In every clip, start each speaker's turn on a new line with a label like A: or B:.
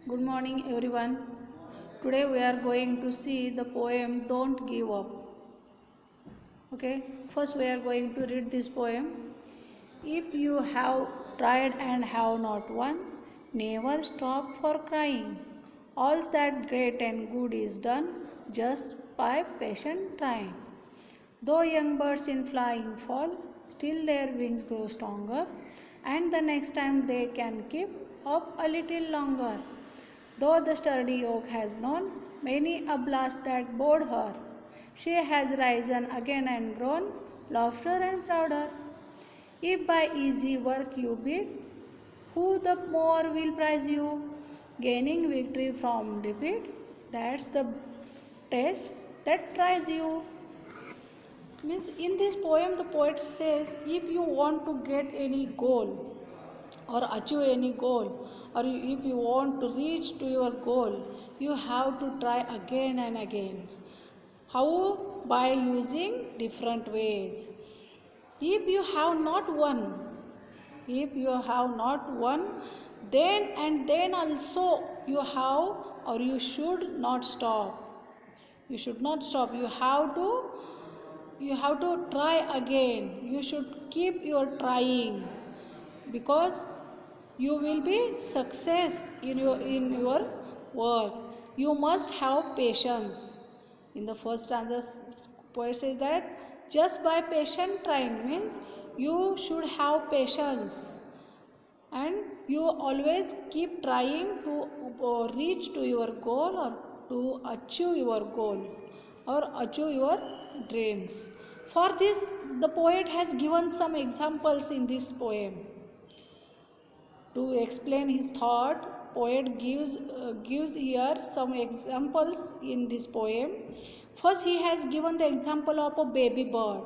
A: Good morning, everyone. Today we are going to see the poem Don't Give Up. Okay, first we are going to read this poem. If you have tried and have not won, never stop for crying. All that great and good is done just by patient trying. Though young birds in flying fall, still their wings grow stronger, and the next time they can keep up a little longer. Though the sturdy oak has known many a blast that bored her, she has risen again and grown softer and prouder. If by easy work you beat, who the more will prize you? Gaining victory from defeat, that's the test that tries you. Means in this poem the poet says if you want to get any goal or achieve any goal, or if you want to reach to your goal, you have to try again and again. How? By using different ways. If you have not won, if you have not won, then and then also you have or you should not stop. You should not stop. You have to try again. You should keep your trying, because you will be success in your work. You must have patience. In the first stanza, poet says that just by patient trying means you should have patience, and you always keep trying to reach to your goal, or to achieve your goal, or achieve your dreams. For this, the poet has given some examples in this poem. To explain his thought, poet gives here some examples in this poem. First, he has given the example of a baby bird.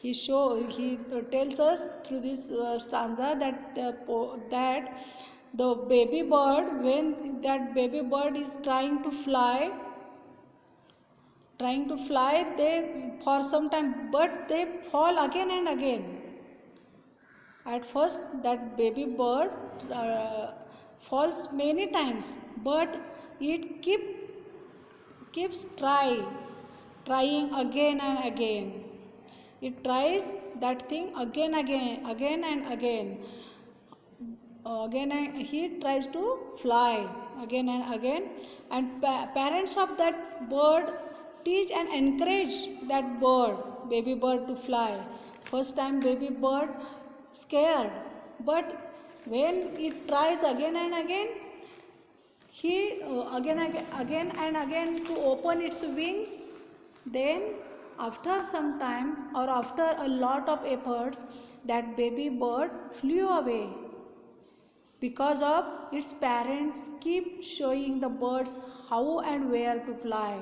A: He tells us through this stanza that the baby bird, when that baby bird is trying to fly, they for some time, but they fall again and again. At first that baby bird falls many times, but it keeps trying again and again. It tries that thing again and again, and he tries to fly again and again. And parents of that bird teach and encourage that baby bird to fly. First time baby bird scared, but when it tries again and again, he again and again to open its wings. Then after some time, or after a lot of efforts, that baby bird flew away, because of its parents keep showing the birds how and where to fly.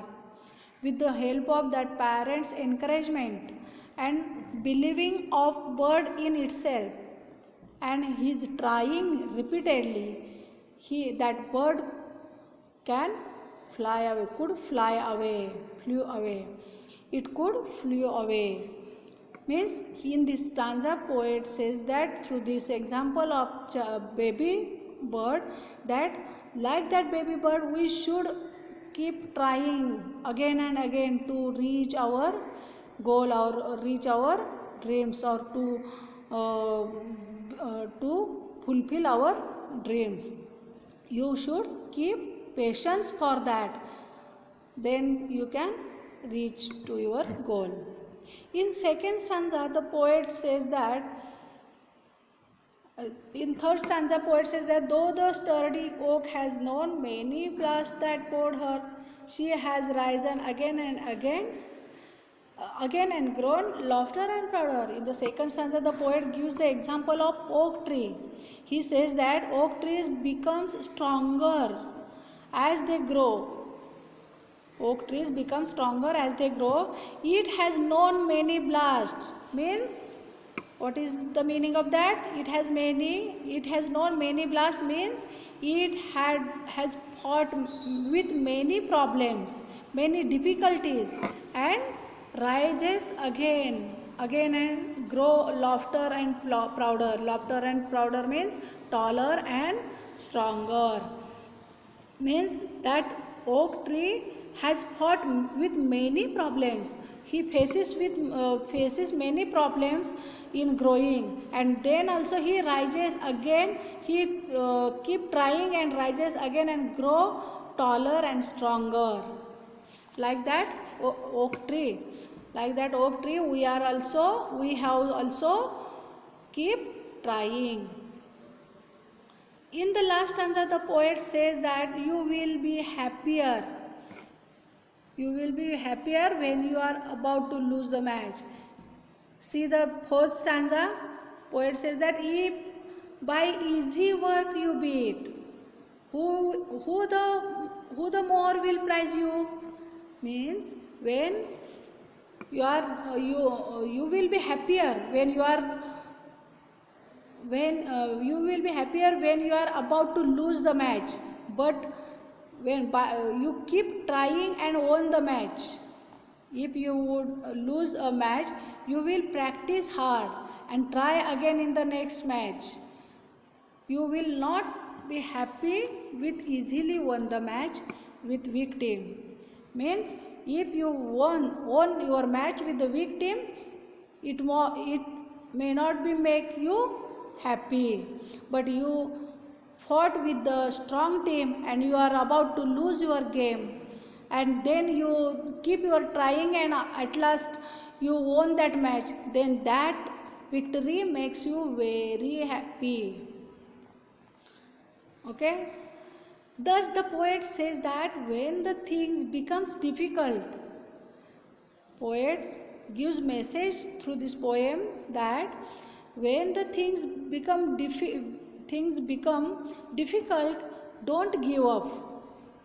A: With the help of that parents encouragement and believing of bird in itself, and he is trying repeatedly, that bird can fly away, flew away. It could flew away. Means in this stanza, poet says that through this example of baby bird, that like that baby bird, we should keep trying again and again to reach our goal, or reach our dreams, or to fulfill our dreams. You should keep patience for that, then you can reach to your goal. In second stanza, the poet says that in third stanza, poet says that though the sturdy oak has known many blasts that bored her, she has risen again and grown softer and prouder. In the second stanza, the poet gives the example of oak tree. He says that oak trees becomes stronger as they grow. Oak trees become stronger as they grow. It has known many blasts. Means, what is the meaning of that? It has known many blasts means it has fought with many problems, many difficulties, and rises again and grow softer and prouder. Softer and prouder means taller and stronger. means that oak tree has fought with many problems. He faces many problems in growing, and then also he rises again. He keep trying and rises again and grow taller and stronger. Like that oak tree, like that oak tree, we have also keep trying. In the last stanza, the poet says that you will be happier. You will be happier when you are about to lose the match. See the fourth stanza. Poet says that if by easy work you beat, who the more will prize you? Means when you will be happier when you will be happier when you are about to lose the match, but when you keep trying and won the match. If you would lose a match, you will practice hard and try again in the next match. You will not be happy with easily won the match with weak team. Means if you won your match with the weak team, it may not be make you happy, but you fought with the strong team and you are about to lose your game, and then you keep your trying and at last you won that match, then that victory makes you very happy. Okay, thus the poet says that when the things becomes difficult, poets gives message through this poem that when the things become difficult, don't give up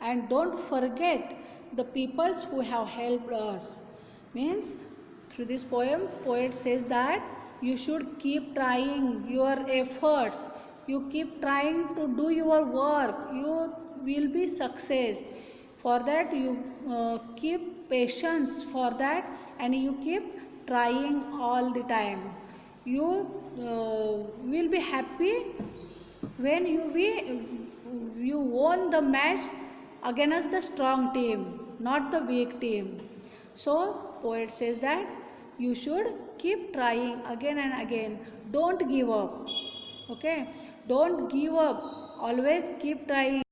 A: and don't forget the peoples who have helped us. Means through this poem, poet says that you should keep trying your efforts. You keep trying to do your work. You will be success. For that you keep patience for that, and you keep trying all the time. You will be happy when you won the match against the strong team, not the weak team. So poet says that you should keep trying again and again. Don't give up. Okay, don't give up. Always keep trying.